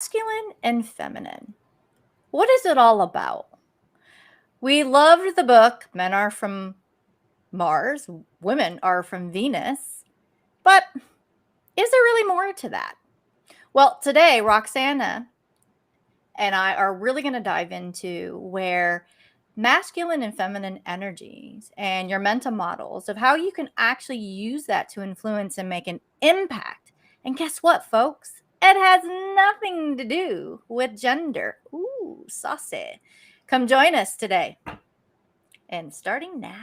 Masculine and feminine. What is it all about? We loved the book Men Are From Mars, Women Are From Venus, but is there really more to that? Well, today, Roxana and I are really going to dive into where masculine and feminine energies and your mental models of how you can actually use that to influence and make an impact. And guess what, folks? It has nothing to do with gender. Ooh, saucy. Come join us today. And starting now.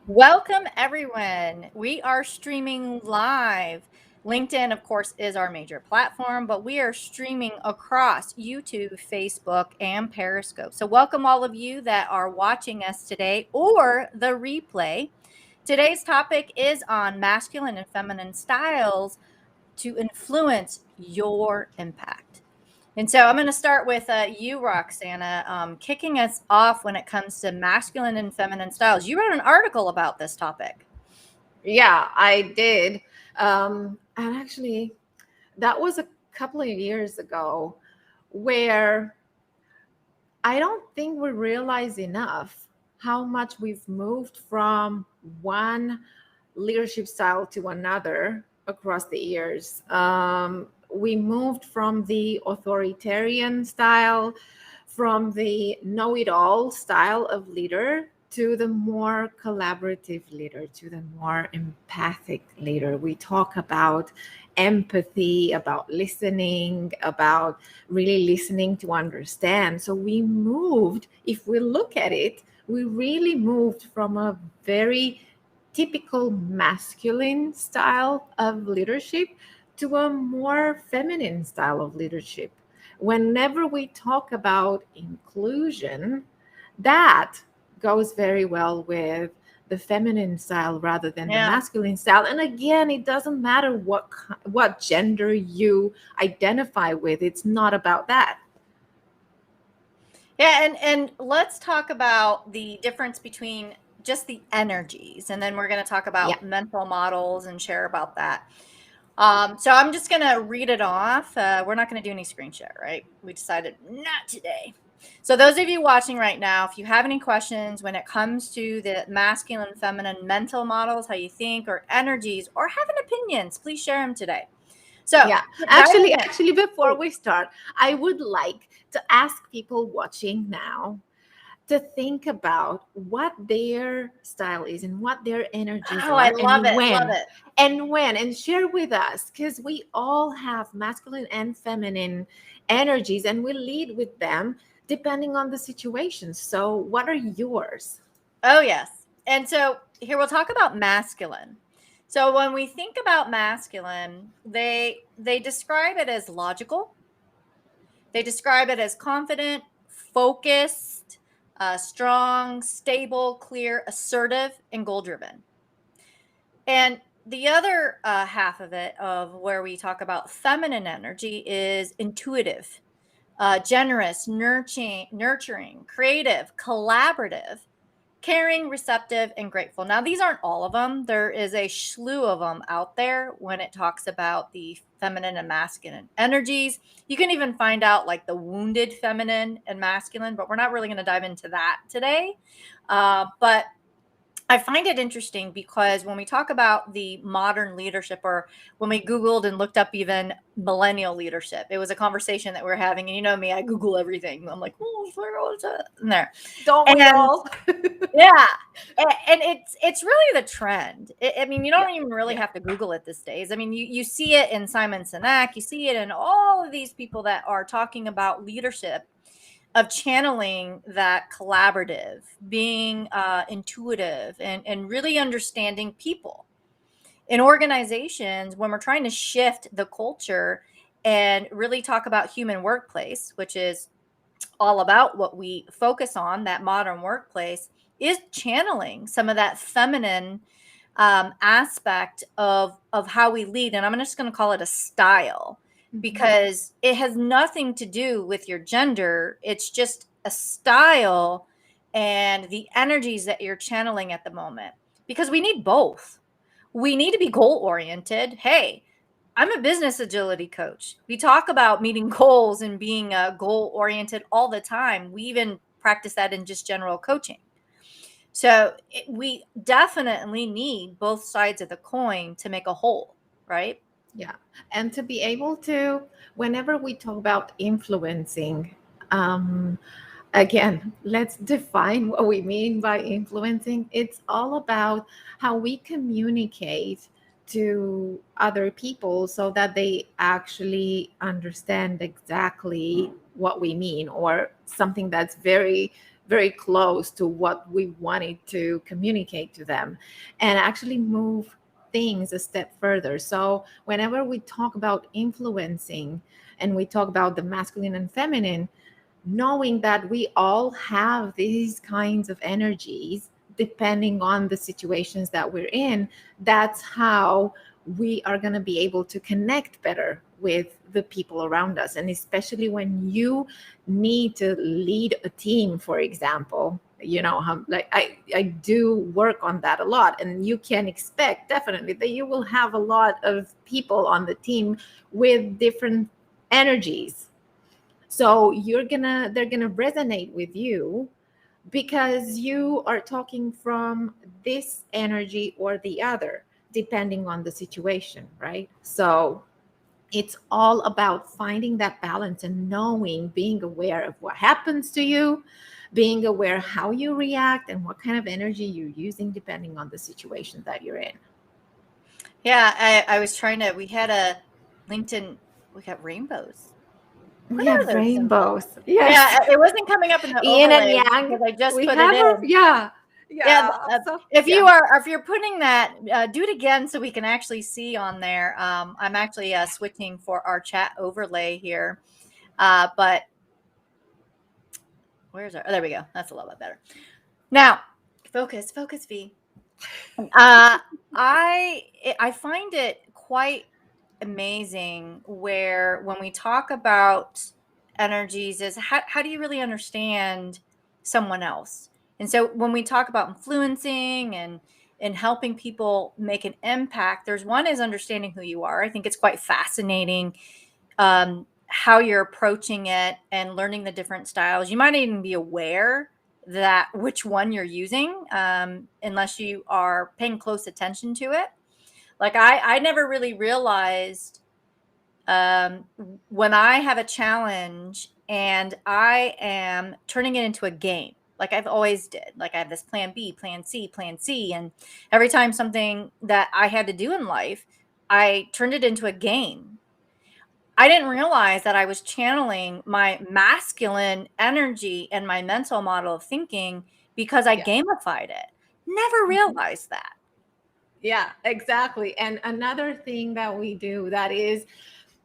Welcome, everyone. We are streaming live. LinkedIn, of course, is our major platform, but we are streaming across YouTube, Facebook, and Periscope. So, welcome all of you that are watching us today or the replay. Today's topic is on masculine and feminine styles to influence your impact. And so I'm going to start with you, Roxana, kicking us off when it comes to masculine and feminine styles. You wrote an article about this topic. Yeah, I did. And actually, that was a couple of years ago where I don't think we realize enough how much we've moved from one leadership style to another across the years. We moved from the authoritarian style, from the know it all style of leader to the more collaborative leader, to the more empathic leader. We talk about empathy, about listening, about really listening to understand. So we moved, if we look at it, we really moved from a very typical masculine style of leadership to a more feminine style of leadership. Whenever we talk about inclusion, that goes very well with the feminine style rather than the masculine style. And again, it doesn't matter what gender you identify with. It's not about that. Yeah, and let's talk about the difference between just the energies, and then we're going to talk about mental models and share about that. So I'm just going to read it off. We're not going to do any screen share, right? We decided not today. So those of you watching right now, if you have any questions when it comes to the masculine and feminine mental models, how you think, or energies, or having opinions, please share them today. So yeah, actually, before we start, I would like to ask people watching now to think about what their style is and what their energies are. I love it. And share with us, because we all have masculine and feminine energies and we lead with them depending on the situation. So what are yours? Oh, yes. And so here we'll talk about masculine. So when we think about masculine, they describe it as logical. They describe it as confident, focused, strong, stable, clear, assertive, and goal-driven. And the other half of it, of where we talk about feminine energy, is intuitive, generous, nurturing, creative, collaborative, caring, receptive, and grateful. Now, these aren't all of them. There is a slew of them out there when it talks about the feminine and masculine energies. You can even find out like the wounded feminine and masculine, but we're not really going to dive into that today. But I find it interesting because when we talk about the modern leadership, or when we Googled and looked up even millennial leadership, it was a conversation that we were having. And you know me, I Google everything. I'm like, oh, what's that in there? Don't we all? Yeah. And it's really the trend. I mean, you don't even really have to Google it these days. I mean, you see it in Simon Sinek, you see it in all of these people that are talking about leadership, of channeling that collaborative, being intuitive, and really understanding people. In organizations, when we're trying to shift the culture and really talk about human workplace, which is all about what we focus on, that modern workplace, is channeling some of that feminine aspect of how we lead, and I'm just going to call it a style, because it has nothing to do with your gender. It's just a style and the energies that you're channeling at the moment, because we need both. We need to be goal oriented. Hey, I'm a business agility coach. We talk about meeting goals and being goal oriented all the time. We even practice that in just general coaching. So we definitely need both sides of the coin to make a whole, right? Yeah. And to be able to, whenever we talk about influencing, um, again, let's define what we mean by influencing. It's all about how we communicate to other people so that they actually understand exactly what we mean, or something that's very, very close to what we wanted to communicate to them, and actually move things a step further. So whenever we talk about influencing and we talk about the masculine and feminine, knowing that we all have these kinds of energies depending on the situations that we're in, that's how we are going to be able to connect better with the people around us. And especially when you need to lead a team, for example, like I do work on that a lot, and you can expect definitely that you will have a lot of people on the team with different energies. So they're gonna resonate with you because you are talking from this energy or the other, depending on the situation, right? So it's all about finding that balance and knowing, being aware of what happens to you, being aware how you react and what kind of energy you're using depending on the situation that you're in. Yeah, I was trying to, we had a LinkedIn, we got rainbows. We What are have those symbols? rainbows. Yes. Yeah, it wasn't coming up in the Yin and overlay yang. because I just We put it have a, in. yeah. Yeah, Yeah. So if yeah. you're putting that, do it again so we can actually see on there. I'm actually switching for our chat overlay here, but where's our? Oh, there we go. That's a little bit better. Now, focus, V. Uh, I find it quite amazing where when we talk about energies is how do you really understand someone else? And so when we talk about influencing and helping people make an impact, there's one is understanding who you are. I think it's quite fascinating how you're approaching it and learning the different styles. You might even be aware that which one you're using unless you are paying close attention to it. Like I never really realized um, when I have a challenge and I am turning it into a game, like I've always did. Like I have this plan B, plan C. And every time something that I had to do in life, I turned it into a game. I didn't realize that I was channeling my masculine energy and my mental model of thinking because I Yeah. gamified it. Never Mhm. realized that. Yeah, exactly. And another thing that we do that is,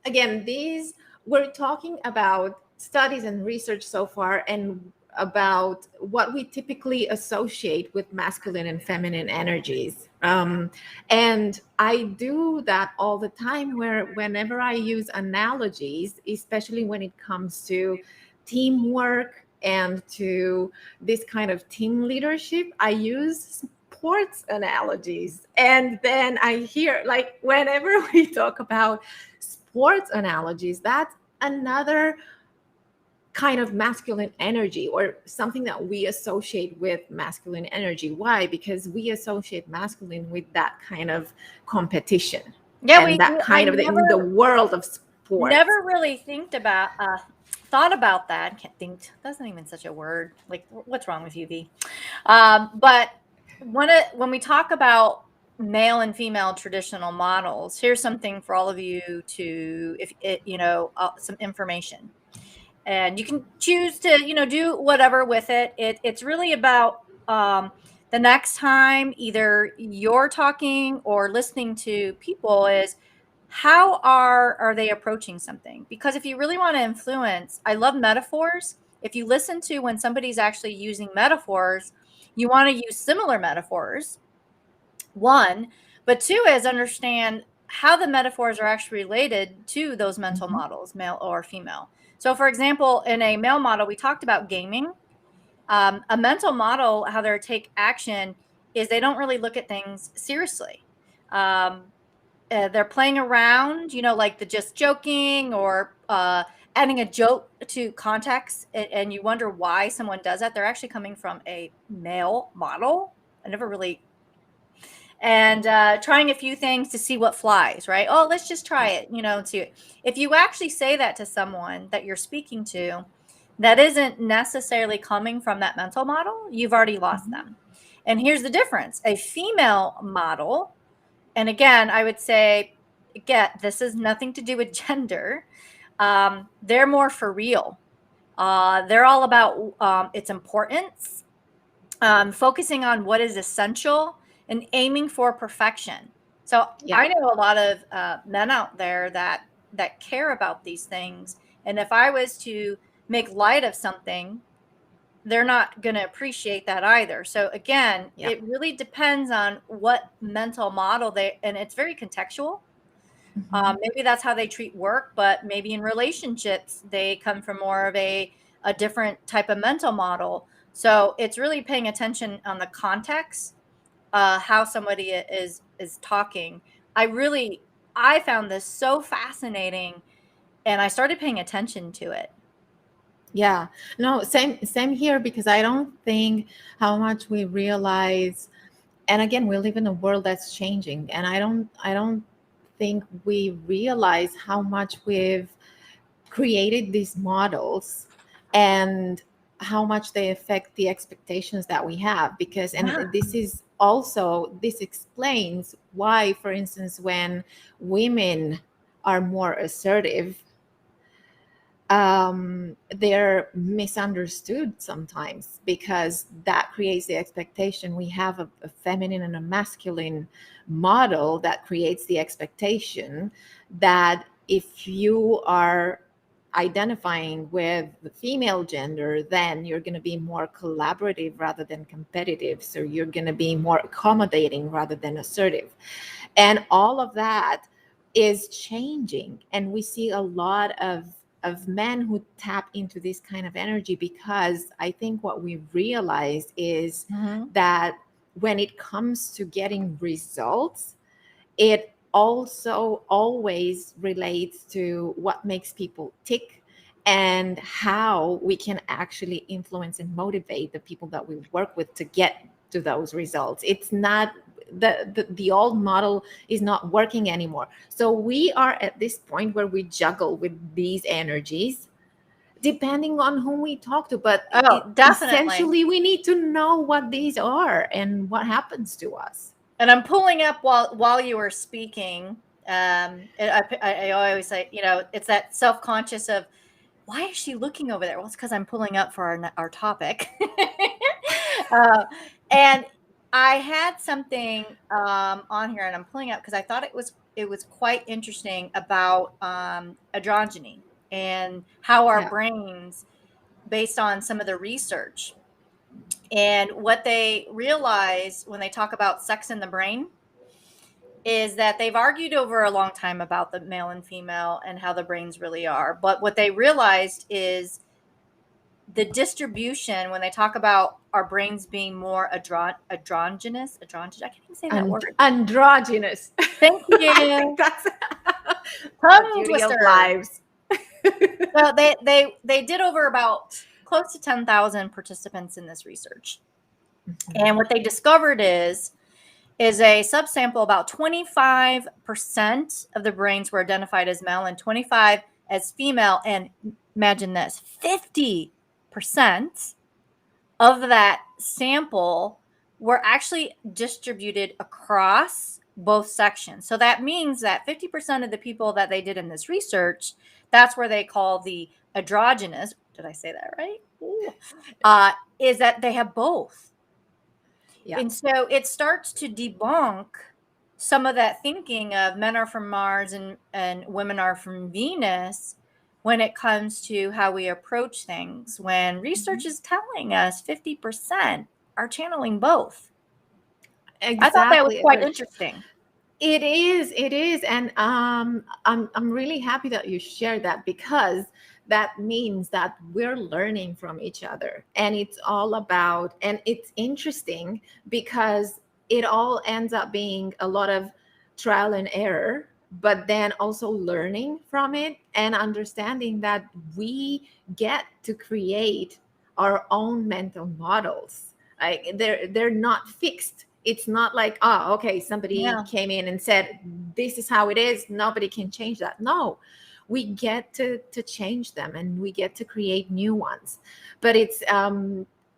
again, these, we're talking about studies and research so far, and about what we typically associate with masculine and feminine energies. And I do that all the time, where whenever I use analogies, especially when it comes to teamwork and to this kind of team leadership, I use sports analogies. And then I hear, like, whenever we talk about sports analogies, that's another kind of masculine energy, or something that we associate with masculine energy. Why? Because we associate masculine with that kind of competition, Yeah, and that I kind of in the world of sports. never really thought about that. Can't think. That's not even such a word. Like, what's wrong with you, V? But when we talk about male and female traditional models, here's something for all of you to, if it, some information, and you can choose to, do whatever with it. It's really about the next time either you're talking or listening to people is how are they approaching something? Because if you really want to influence, I love metaphors. If you listen to when somebody's actually using metaphors, you want to use similar metaphors One, but two is understand how the metaphors are actually related to those mental Mhm. models, male or female. So, for example, in a male model, we talked about gaming. A mental model, how they take action, is they don't really look at things seriously. Um, they're playing around, like the just joking or adding a joke to context, and you wonder why someone does that. They're actually coming from a male model. I never really and trying a few things to see what flies, right? Oh, let's just try Yeah. it, and see it. If you actually say that to someone that you're speaking to, that isn't necessarily coming from that mental model, you've already lost Mhm. them. And here's the difference: a female model, and again, I would say, again, this is nothing to do with gender. They're more for real. They're all about its importance, focusing on what is essential and aiming for perfection. So Yeah. I know a lot of men out there that care about these things, and if I was to make light of something, they're not going to appreciate that either. So again, Yeah. it really depends on what mental model and it's very contextual. Mhm. Maybe that's how they treat work, but maybe in relationships, they come from more of a different type of mental model. So it's really paying attention on the context, how somebody is talking. I found this so fascinating, and I started paying attention to it. Yeah. No, same here, because I don't think how much we realize, and again, we live in a world that's changing, and I don't think we realize how much we've created these models, and how much they affect the expectations that we have. Because, and Yeah. this explains why, for instance, when women are more assertive, they're misunderstood sometimes, because that creates the expectation. We have a feminine and a masculine model that creates the expectation that if you are identifying with the female gender, then you're going to be more collaborative rather than competitive. So you're going to be more accommodating rather than assertive. And all of that is changing, and we see a lot of men who tap into this kind of energy, because I think what we realize is Mhm. that when it comes to getting results, it also always relates to what makes people tick, and how we can actually influence and motivate the people that we work with to get to those results. It's not the old model is not working anymore. So we are at this point where we juggle with these energies depending on whom we talk to, but Oh, definitely. essentially we need to know what these are and what happens to us. And I'm pulling up while you were speaking. I always say, it's that self conscious of, why is she looking over there? Well, it's because I'm pulling up for our topic. uh, and I had something on here, and I'm pulling up because I thought it was quite interesting about androgyny and how our Yeah. brains, based on some of the research, and what they realize when they talk about sex in the brain is that they've argued over a long time about the male and female and how the brains really are. But what they realized is the distribution when they talk about our brains being more androgynous. I can't even say that And word. androgynous. Thank I think you. that's the Tongue beauty of twister. lives. So they did over about close to 10,000 participants in this research. And Mhm. what they discovered is a subsample. About 25% of the brains were identified as male and 25 as female. And imagine this, 50% of that sample were actually distributed across both sections. So that means that 50% of the people that they did in this research, that's where they call the androgynous. Did I say that right? Ooh. Is that they have both. Yeah. And so it starts to debunk some of that thinking of men are from Mars and women are from Venus when it comes to how we approach things, when research Mhm. is telling us 50% are channeling both. I thought that was Exactly. quite interesting. It is, and I'm really happy that you shared that, because that means that we're learning from each other, and it's all about, and it's interesting because it all ends up being a lot of trial and error, but then also learning from it and understanding that we get to create our own mental models. Like they're not fixed. It's not like, oh, okay, somebody Yeah. came in and said this is how it is, nobody can change that. No, we get to change them, and we get to create new ones. But it's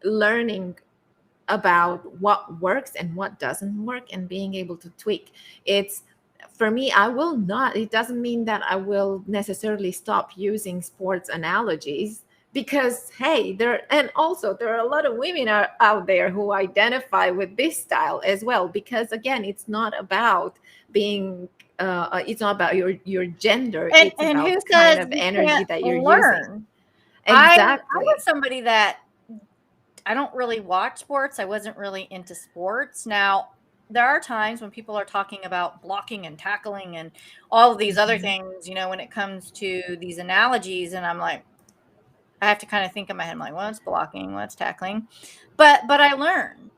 learning about what works and what doesn't work, and being able to tweak. It's, for me, I will not, it doesn't mean that I will necessarily stop using sports analogies, because hey, there, and also there are a lot of women out there who identify with this style as well, because again, it's not about being it's not about your gender, it's And about who the kind says of you energy can't that you're using. learn? I was Exactly. somebody that I don't really watch sports. I wasn't really into sports. Now, there are times when people are talking about blocking and tackling and all of these other Mhm. things, when it comes to these analogies, and I'm like, I have to kind of think in my head, I'm like, what's blocking, what's tackling? But I learn.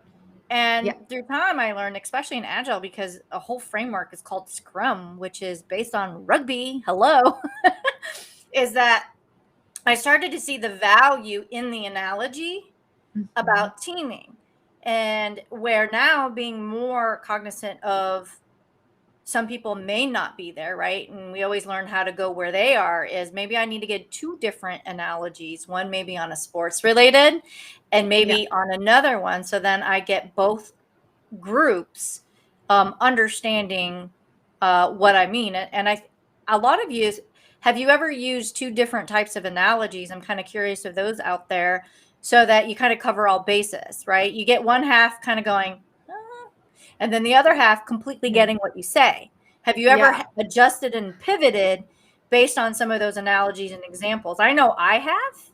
Yeah. And through time I learned, especially in agile, because a whole framework is called Scrum, which is based on rugby. Hello. Is that I started to see the value in the analogy Mhm. about teaming, and where now being more cognizant of some people may not be there, right? And we always learn how to go where they are. Is maybe I need to get two different analogies, one maybe on a sports related and Yeah. maybe on another one. So then I get both groups understanding what I mean. And a lot of you, have you ever used two different types of analogies? I'm kind of curious of those out there, so that you kind of cover all bases, right? You get one half kind of going, "Ah," and then the other half completely Yeah. getting what you say. Have you ever Yeah. adjusted and pivoted based on some of those analogies and examples? I know I have,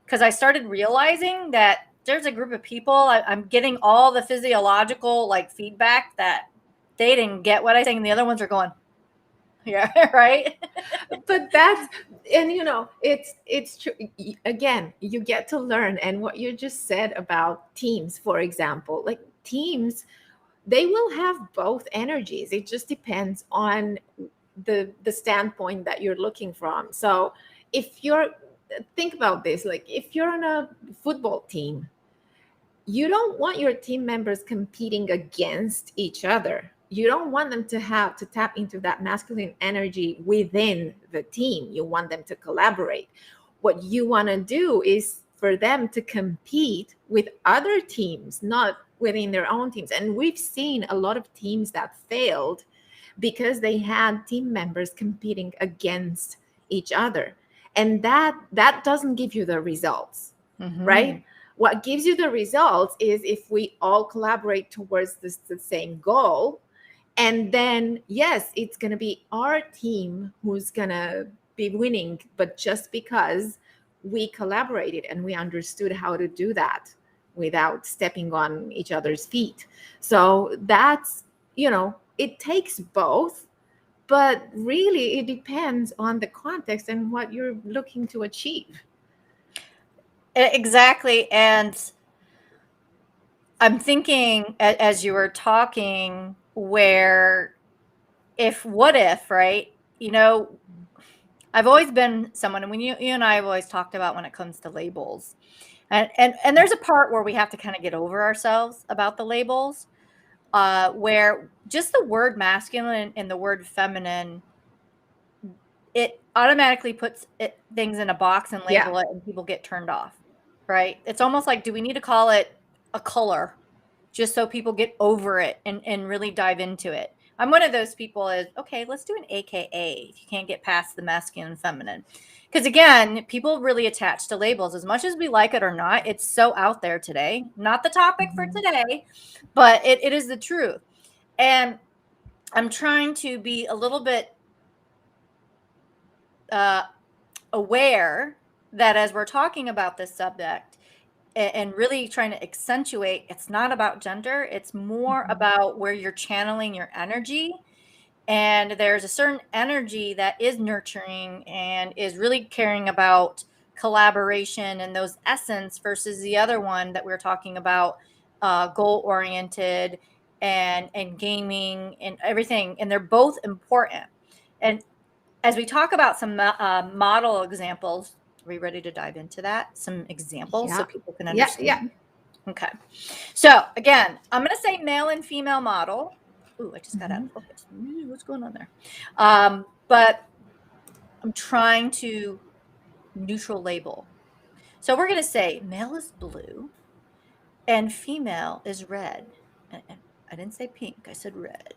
because I started realizing that there's a group of people, I'm getting all the physiological like feedback that they didn't get what I saying, and the other ones are going, yeah, right. But that's, and it's true. Again, you get to learn. And what you just said about teams, for example, like teams, they will have both energies. It just depends on the standpoint that you're looking from. So if you're, think about this, like if you're on a football team, you don't want your team members competing against each other. You don't want them to have to tap into that masculine energy within the team. You want them to collaborate. What you want to do is for them to compete with other teams, not within their own teams. And we've seen a lot of teams that failed because they had team members competing against each other. And that doesn't give you the results, Mm-hmm. right? What gives you the results is if we all collaborate towards the same goal. And then yes, it's going to be our team who's going to be winning, but just because we collaborated and we understood how to do that without stepping on each other's feet. So that's, it takes both, but really it depends on the context and what you're looking to achieve. Exactly. And I'm thinking, as you were talking, where if what if, right? You know, I've always been someone, and when you and I have always talked about when it comes to labels, and Yeah. there's a part where we have to kind of get over ourselves about the labels, where just the word masculine and the word feminine, it automatically puts things in a box and Yeah. label it, and people get turned off, right? It's almost like, do we need to call it a color just so people get over it and really dive into it? I'm one of those people is, okay, let's do an AKA if you can't get past the masculine and feminine. Because again, people really attach to labels as much as we like it or not. It's so out there today. Not the topic for Mhm. today, but it is the truth. And I'm trying to be a little bit uh, aware that as we're talking about this subject, and really trying to accentuate, it's not about gender. It's more about where you're channeling your energy. And there's a certain energy that is nurturing and is really caring about collaboration and those essence versus the other one that we're talking about, goal oriented and gaming and everything. And they're both important. And as we talk about some model examples, are we ready to dive into that? Some examples so people can understand? Yeah. Okay. So again, I'm going to say male and female model. Ooh, I just got out of focus. What's going on there? But I'm trying to neutral label. So we're going to say male is blue and female is red. And I didn't say pink. I said red.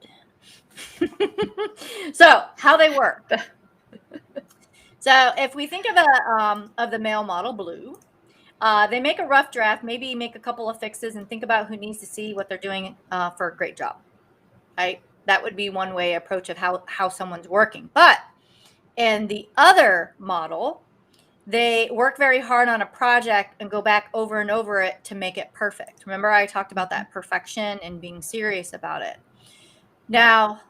So how they work. So if we think of the male model blue, they make a rough draft, maybe make a couple of fixes and think about who needs to see what they're doing for a great job. Right? That would be one way approach of how someone's working. But in the other model, they work very hard on a project and go back over and over it to make it perfect. Remember, I talked about that perfection and being serious about it. Now,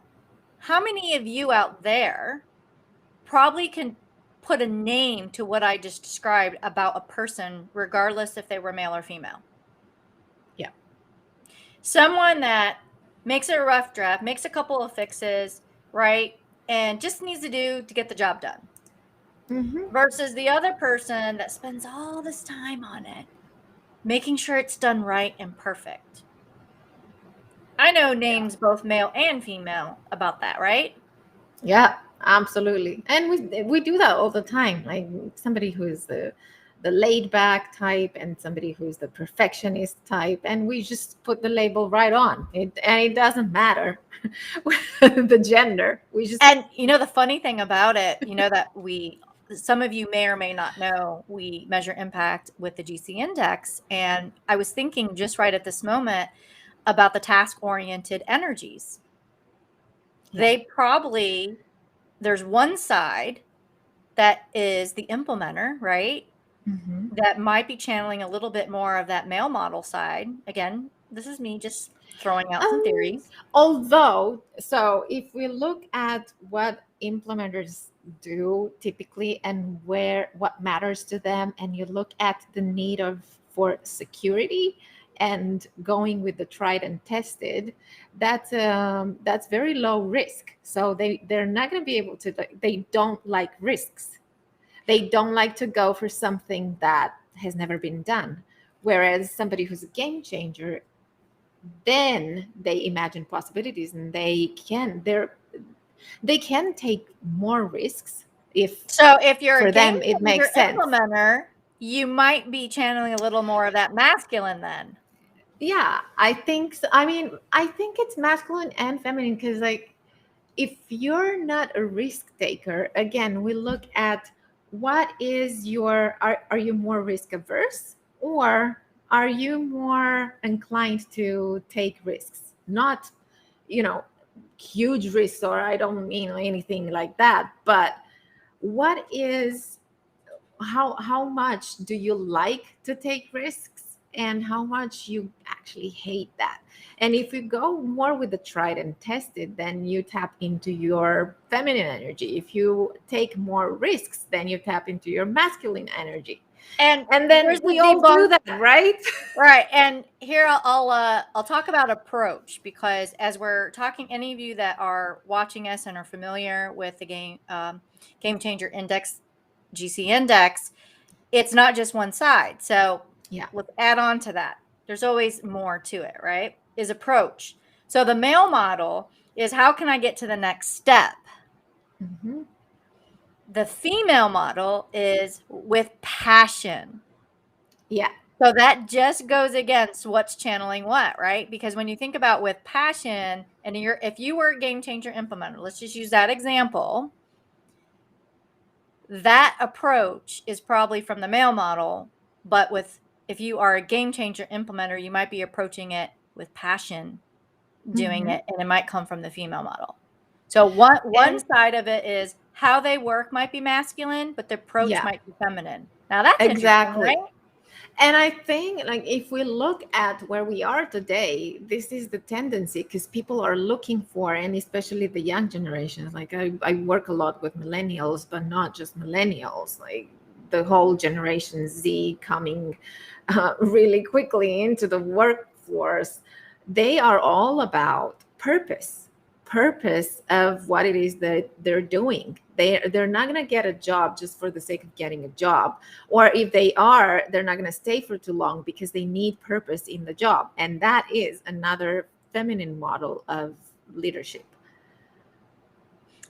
how many of you out there probably can put a name to what I just described about a person, regardless if they were male or female? Yeah. Someone that makes a rough draft, makes a couple of fixes, right? And just needs to get the job done. Versus the other person that spends all this time on it, making sure it's done right and perfect. I know names both male and female about that, right? Yeah, absolutely. And we do that all the time. Like somebody who is the laid back type and somebody who's the perfectionist type, and we just put the label right on it, and it doesn't matter the gender. We just, and the funny thing about it, that some of you may or may not know, we measure impact with the GC index. And I was thinking just right at this moment about the task-oriented energies. They probably, there's one side that is the implementer, right? That might be channeling a little bit more of that male model side. Again, this is me just throwing out some theories. Although, so if we look at what implementers do typically and what matters to them, and you look at the need for security and going with the tried and tested, that's very low risk. So they're not going to be able to. They don't like risks. They don't like to go for something that has never been done. Whereas somebody who's a game changer, then they imagine possibilities and they can take more risks if you're for a them game it makes sense. Implementer, you might be channeling a little more of that masculine then. Yeah, I think so. I mean, I think it's masculine and feminine because, like, if you're not a risk taker, again, we look at what is are you more risk averse, or are you more inclined to take risks? Not, huge risks, or I don't mean anything like that, but what is how much do you like to take risks and how much you actually hate that? And if you go more with the tried and tested, then you tap into your feminine energy. If you take more risks, then you tap into your masculine energy. And then we all do that, right? Right. And here I'll talk about approach, because as we're talking, any of you that are watching us and are familiar with the game changer index, GC index, it's not just one side. So let's add on to that. There's always more to it, right? Is approach. So the male model is, how can I get to the next step? The female model is with passion. Yeah. So that just goes against what's channeling what, right? Because when you think about with passion, and if you were a game changer implementer, let's just use that example. That approach is probably from the male model, but if you are a game changer implementer, you might be approaching it with passion, doing it, and it might come from the female model. So one side of it is how they work might be masculine, but the approach might be feminine. Now that's exactly interesting, right? And I think, like, if we look at where we are today, this is the tendency, because people are looking for, and especially the young generations. Like, I work a lot with millennials, but not just millennials, like the whole generation Z coming really quickly into the workforce. They are all about purpose of what it is that they're doing. They're not going to get a job just for the sake of getting a job, or if they are, they're not going to stay for too long because they need purpose in the job. And that is another feminine model of leadership.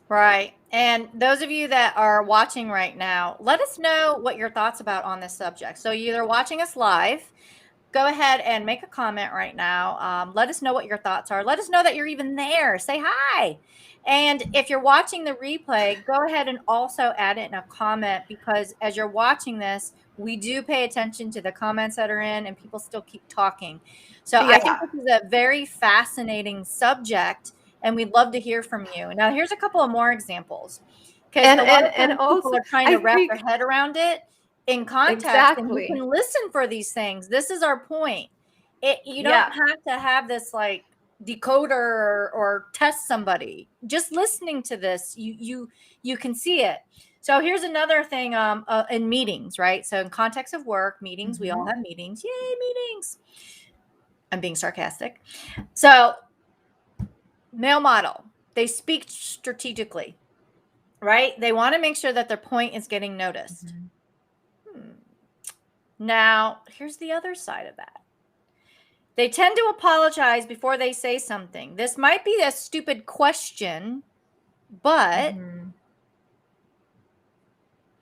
Right. And those of you that are watching right now, let us know what your thoughts about on this subject. So you're either watching us live, go ahead and make a comment right now. Let us know what your thoughts are. Let us know that you're even there. Say hi. And if you're watching the replay, go ahead and also add it in a comment, because as you're watching this, we do pay attention to the comments that are in, and people still keep talking. So I think Yeah. this is a very fascinating subject, and we'd love to hear from you. Now, here's a couple of more examples, because a lot of And times people also, are trying I to wrap their think head around it in context, and you exactly. can listen for these things. This is our point. You don't Yeah. have to have this like decoder or test somebody. Just listening to this, you can see it. So here's another thing in meetings, right? So in context of work, meetings, we all Mhm. have meetings. Yay, meetings. I'm being sarcastic. So male model, they speak strategically, right? They want to make sure that their point is getting noticed. Mhm. Now, here's the other side of that. They tend to apologize before they say something. This might be a stupid question, but Mhm.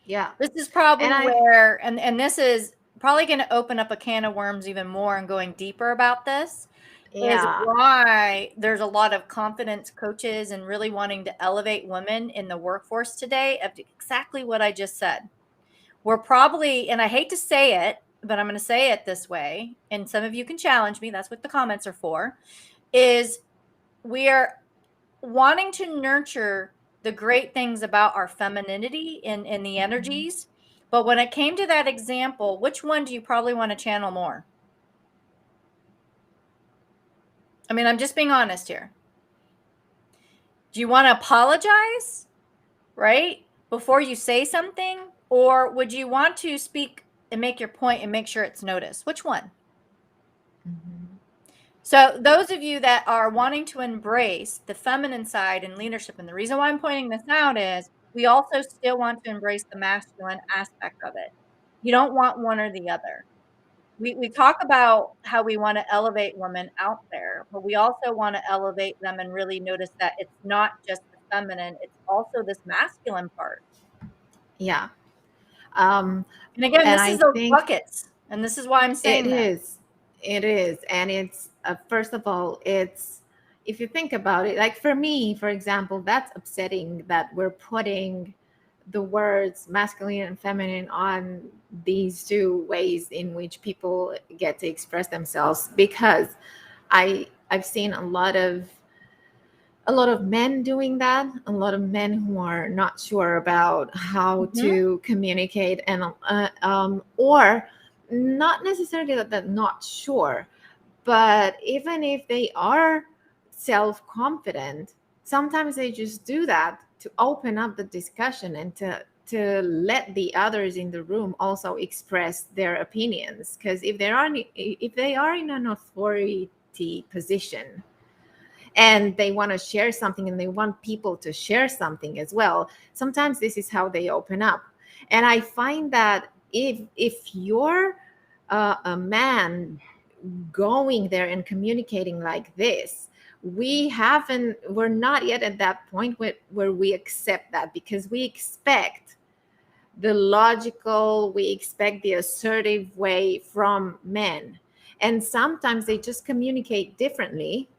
Yeah. this is probably And I where, and this is probably going to open up a can of worms even more and going deeper about this, is Yeah. why there's a lot of confidence coaches and really wanting to elevate women in the workforce today of exactly what I just said. We're probably, and I hate to say it, but I'm going to say it this way, and some of you can challenge me. That's what the comments are for, is we are wanting to nurture the great things about our femininity in the Mhm. energies. But when it came to that example, which one do you probably want to channel more? I mean, I'm just being honest here. Do you want to apologize, right? Before you say something? Or would you want to speak and make your point and make sure it's noticed? Which one? Mhm. So, those of you that are wanting to embrace the feminine side in leadership, and the reason why I'm pointing this out is we also still want to embrace the masculine aspect of it. You don't want one or the other. We talk about how we want to elevate women out there, but we also want to elevate them and really notice that it's not just the feminine, it's also this masculine part. Yeah. Um, And again, and this is I those think buckets. And this is why I'm it saying that. is. It is. And it's, first of all, it's, if you think about it, like for me, for example, that's upsetting that we're putting the words masculine and feminine on these two ways in which people get to express themselves, because I've seen a lot of men doing that, a lot of men who are not sure about how Mhm. to communicate, and or not necessarily that they're not sure, but even if they are self-confident, sometimes they just do that to open up the discussion and to let the others in the room also express their opinions, because if they are in an authority position and they want to share something and they want people to share something as well, sometimes this is how they open up. And I find that if you're a man going there and communicating like this, we're not yet at that point where we accept that, because we expect the logical, we expect the assertive way from men, and sometimes they just communicate differently,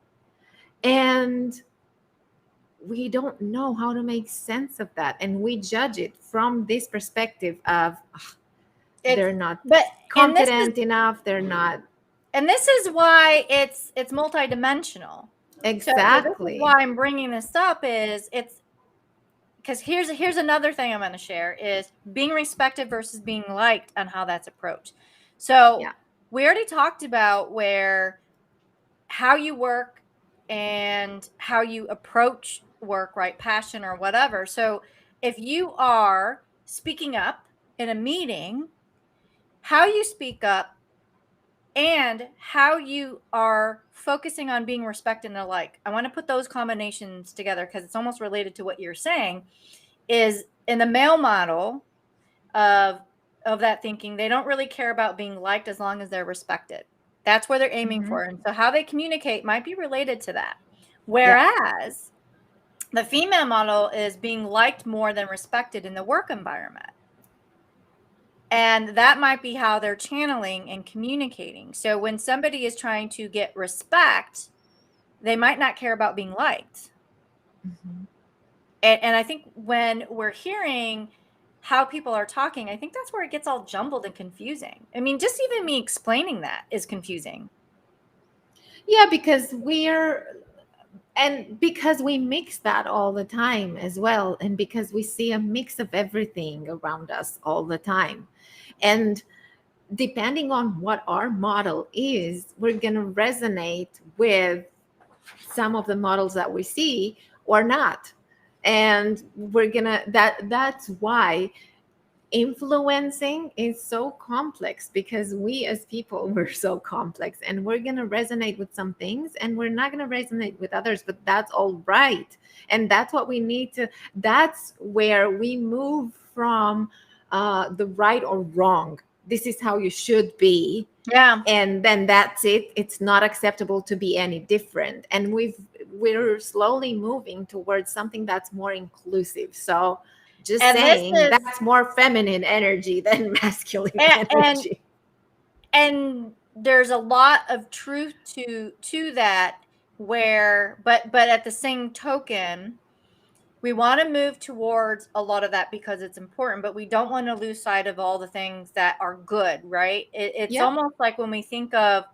and we don't know how to make sense of that, and we judge it from this perspective of, "Ah, It's they're not but and this is confident enough, they're not." and this is why it's multidimensional. So this is why Exactly. I'm bringing this up, is it's because here's another thing I'm going to share is being respected versus being liked and how that's approached. So Yeah. we already talked about where how you work and how you approach work, right? Passion or whatever. So if you are speaking up in a meeting, how you speak up and how you are focusing on being respected and alike. I want to put those combinations together because it's almost related to what you're saying. Is in the male model of that thinking, they don't really care about being liked as long as they're respected. That's where they're aiming Mm-hmm. for. And so how they communicate might be related to that. Yeah. Whereas the female model is being liked more than respected in the work environment. And that might be how they're channeling and communicating. So when somebody is trying to get respect, they might not care about being liked. Mm-hmm. And I think when we're hearing how people are talking, I think that's where it gets all jumbled and confusing. I mean, just even me explaining that is confusing. Yeah, because we mix that all the time as well, and because we see a mix of everything around us all the time, and depending on what our model is, we're going to resonate with some of the models that we see or not. And we're gonna that's why influencing is so complex, because we as people we're so complex, and we're going to resonate with some things and we're not going to resonate with others, but that's all right. And that's what we need to that's where we move from the right or wrong, this is how you should be, Yeah. and then that's it, it's not acceptable to be any different, and we're slowly moving towards something that's more inclusive. So just And this saying, is that's more feminine energy than masculine and and, energy. and there's a lot of truth to that where but at the same token, we want to move towards a lot of that because it's important, but we don't want to lose sight of all the things that are good, right? It's Yeah. almost like when we think of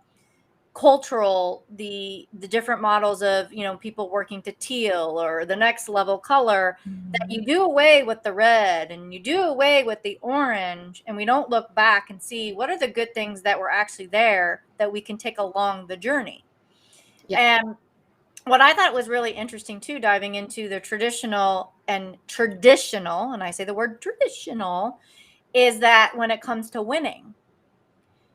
cultural, the different models of, people working to teal or the next level color, that Mhm. you do away with the red and you do away with the orange, and we don't look back and see what are the good things that were actually there that we can take along the journey. Yeah. And what I thought was really interesting too, diving into the traditional, and I say the word traditional, is that when it comes to winning. Mhm.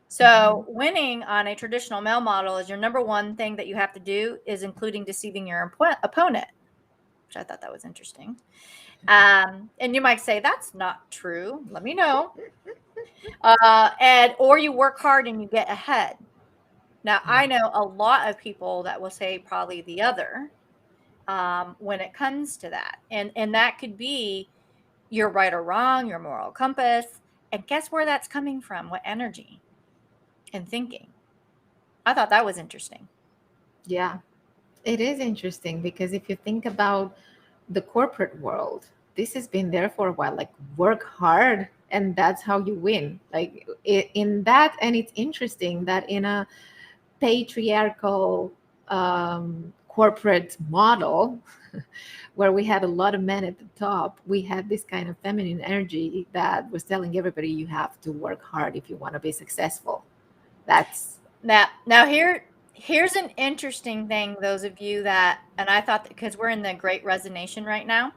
So winning on a traditional male model is your number one thing that you have to do is including deceiving your opponent, which I thought that was interesting. And you might say that's not true. Let me know. And or you work hard and you get ahead. Now I Yeah. know a lot of people that will say probably the other when it comes to that, and that could be your right or wrong, your moral compass, and guess where that's coming from? What energy and thinking? I thought that was interesting. Yeah. It is interesting because if you think about the corporate world, this has been there for a while. Like, work hard and that's how you win. Like, in that, and it's interesting that in a patriarchal corporate model where we had a lot of men at the top, we had this kind of feminine energy that was telling everybody you have to work hard if you want to be successful. That's Now here's an interesting thing, those of you that, and I thought that because we're in the great resignation right now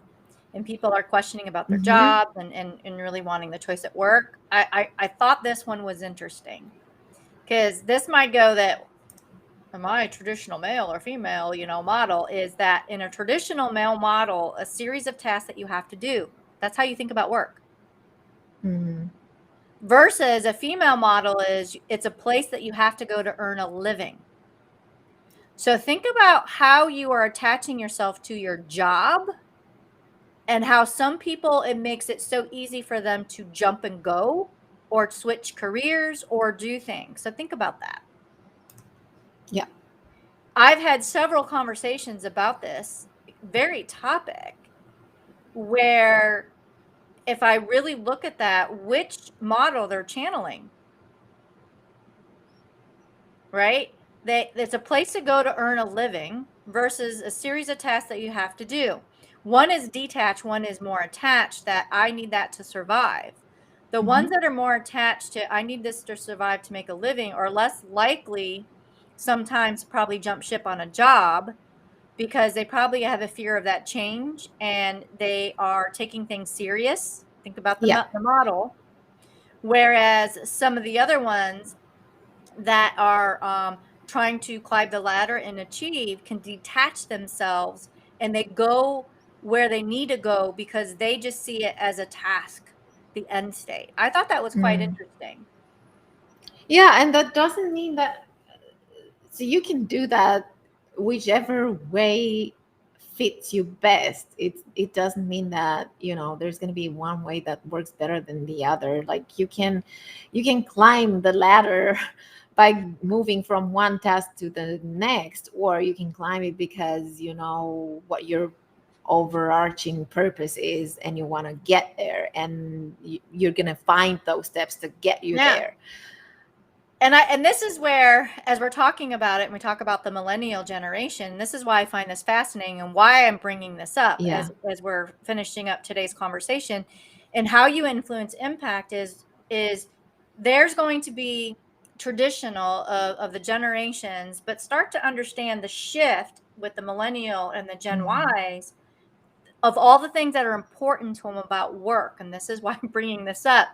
and people are questioning about their Mhm. jobs and really wanting the choice at work, I thought this one was interesting because this might go that am I traditional male or female, model is that in a traditional male model, a series of tasks that you have to do. That's how you think about work. Mhm. Versus a female model is it's a place that you have to go to earn a living. So think about how you are attaching yourself to your job and how some people it makes it so easy for them to jump and go or switch careers or do things. So think about that. Yeah. I've had several conversations about this very topic where if I really look at that, which model they're channeling, right? It's a place to go to earn a living versus a series of tasks that you have to do. One is detached, one is more attached, that I need that to survive. The Mm-hmm. ones that are more attached to, I need this to survive to make a living, are less likely sometimes probably jump ship on a job because they probably have a fear of that change and they are taking things serious. Think about Yeah. the model. Whereas some of the other ones that are trying to climb the ladder and achieve can detach themselves and they go where they need to go because they just see it as a task, the end state. I thought that was quite Mm. interesting. Yeah, and that doesn't mean that, so you can do that whichever way fits you best. It doesn't mean that, there's going to be one way that works better than the other. Like you can climb the ladder by moving from one task to the next, or you can climb it because you know what your overarching purpose is and you want to get there, and you're going to find those steps to get you Yeah. there. And this is where, as we're talking about it, and we talk about the millennial generation, this is why I find this fascinating and why I'm bringing this up Yeah. as we're finishing up today's conversation. And how you influence impact is there's going to be traditional of the generations, but start to understand the shift with the millennial and the Gen Hmm. Ys of all the things that are important to them about work. And this is why I'm bringing this up.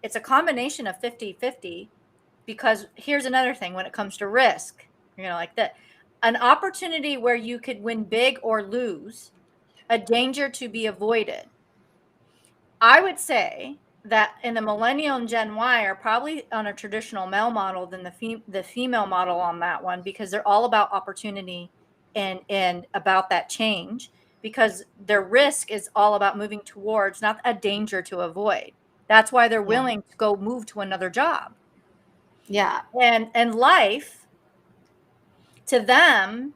It's a combination of 50-50, because here's another thing when it comes to risk, like that, an opportunity where you could win big or lose, a danger to be avoided. I would say that in the millennial and Gen Y are probably on a traditional male model than the female model on that one, because they're all about opportunity and about that change, because their risk is all about moving towards, not a danger to avoid. That's why they're Yeah. willing to go move to another job. Yeah. And life to them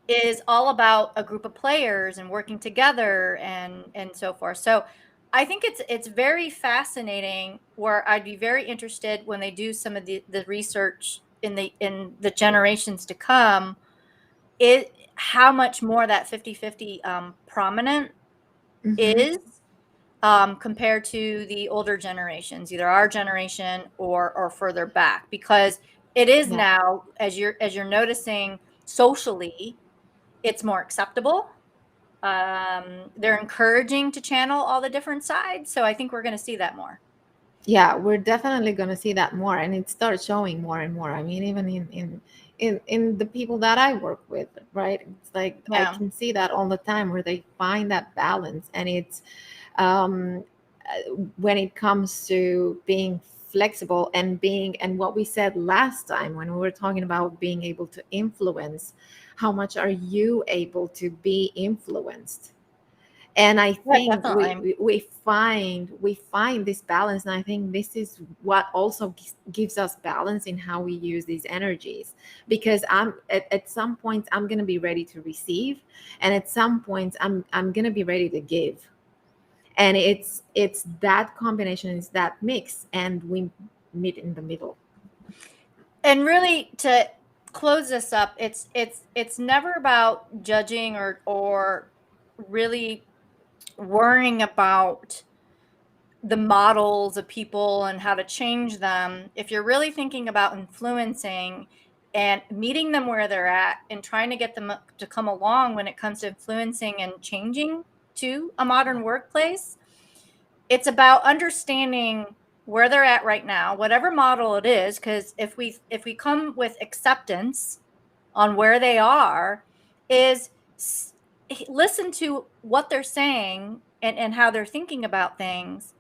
is all about a group of players and working together and so forth. So I think it's very fascinating, where I'd be very interested when they do some of the research in the generations to come, it how much more that 50-50 prominent Hmm. is, compared to the older generations, either our generation or further back, because it is Yeah. now, as you're noticing, socially, it's more acceptable. They're encouraging to channel all the different sides, so I think we're going to see that more. Yeah, we're definitely going to see that more, and it starts showing more and more. I mean, even in the people that I work with, right? It's like I Yeah. can see that all the time, where they find that balance. And it's um when it comes to being flexible and what we said last time when we were talking about being able to influence, how much are you able to be influenced? And I Yeah, think definitely. we find this balance, and I think this is what also gives us balance in how we use these energies. Because I'm at some points I'm going to be ready to receive, and at some points I'm going to be ready to give. And it's that combination, is that mix, and we meet in the middle. And really, to close this up, it's never about judging or really worrying about the models of people and how to change them. If you're really thinking about influencing and meeting them where they're at and trying to get them to come along when it comes to influencing and changing to a modern workplace, it's about understanding where they're at right now, whatever model it is. Because if we come with acceptance on where they are, is listen to what they're saying and how they're thinking about things,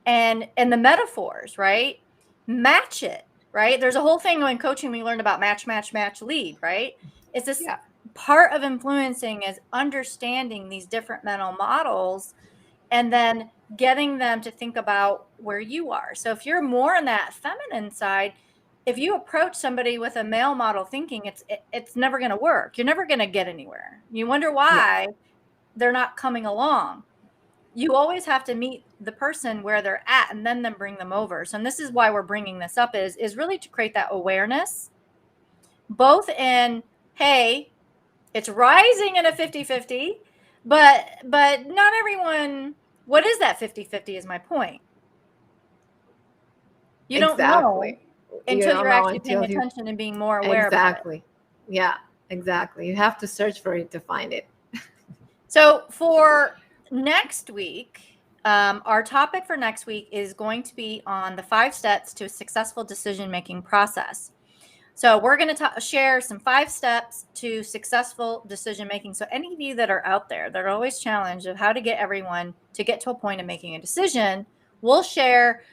and the metaphors, right? Match it, right? There's a whole thing in coaching we learned about match, match, match, lead, right? It's this Yeah. part of influencing is understanding these different mental models and then getting them to think about where you are. So if you're more on that feminine side, if you approach somebody with a male model thinking, it's never going to work. You're never going to get anywhere. You wonder Yeah. why they're not coming along. You always have to meet the person where they're at and then bring them over. So, and this is why we're bringing this up, is really to create that awareness, both in, hey, it's rising in a 50-50, but not everyone What is that 50-50 is my point. You don't know Exactly. You until don't you're know actually paying until you attention and being more aware about it. exactly. Yeah, exactly. You have to search for it to find it. So for next week, our topic for next week is going to be on the 5 steps to a successful decision-making process. So we're going to share some 5 steps to successful decision making. So any of you that are out there that are always challenged of how to get everyone to get to a point of making a decision, we'll share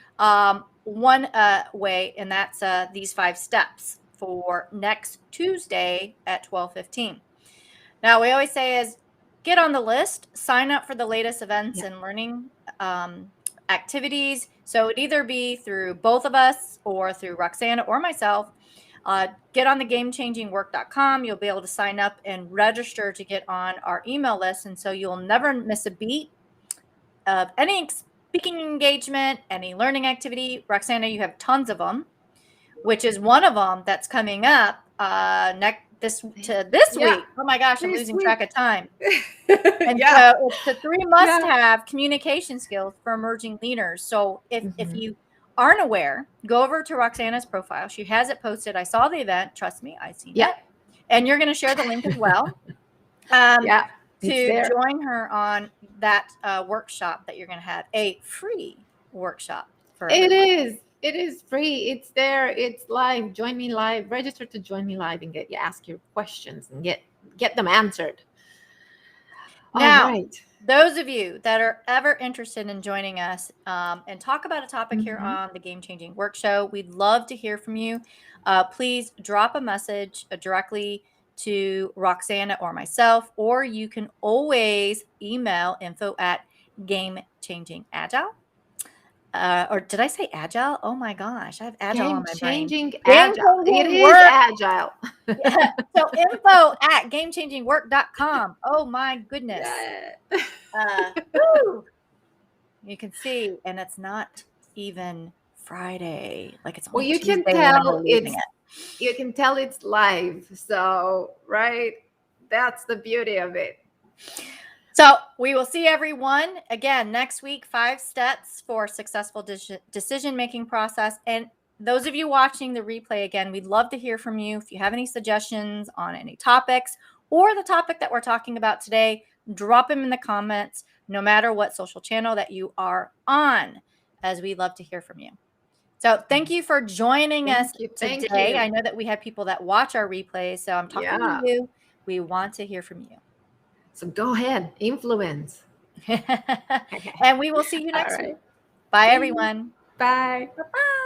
one way, and that's these 5 steps for next Tuesday at 12:15. Now, we always say is get on the list, sign up for the latest events Yeah. and learning activities. So it'd either be through both of us or through Roxana or myself. Get on the gamechangingwork.com. You'll be able to sign up and register to get on our email list. And so you'll never miss a beat of any speaking engagement, any learning activity. Roxana, you have tons of them, which is one of them that's coming up this Yeah. week. Oh my gosh, I'm This losing track week. of time. And Yeah. so it's the 3 must-have communication skills for emerging leaders. So if Mhm. you aren't aware, go over to Roxana's profile. She has it posted. I saw the event. Trust me, I've seen Yeah. it. And you're going to share the link as well Yeah. It's to there. join her on that workshop that you're going to have, a free workshop for It everyone. is. It is free. It's there. It's live. Join me live. Register to join me live and ask your questions and get them answered. Now, All right. those of you that are ever interested in joining us and talk about a topic here Mhm. on the Game Changing Work Show, we'd love to hear from you. Please drop a message directly to Roxana or myself, or you can always email info at Game Changing Agile. Or did I say agile? Oh my gosh, I have agile on Game my brain. changing Game agile. It Changing is Work. agile. Yeah. So info at gamechangingwork.com. Oh my goodness. Yeah. Woo! You can see, and it's not even Friday. Like it's Well, only you can Tuesday and we're tell losing it. it's live. So, right? That's the beauty of it. So we will see everyone again next week. 5 steps for successful decision-making process. And those of you watching the replay again, we'd love to hear from you. If you have any suggestions on any topics or the topic that we're talking about today, drop them in the comments, no matter what social channel that you are on, as we love to hear from you. So thank you for joining us Thank today. you. I know that we have people that watch our replays, so I'm talking Yeah. to you. We want to hear from you. So go ahead, influence. And we will see you next All right. week. Bye, everyone. Bye. Bye-bye.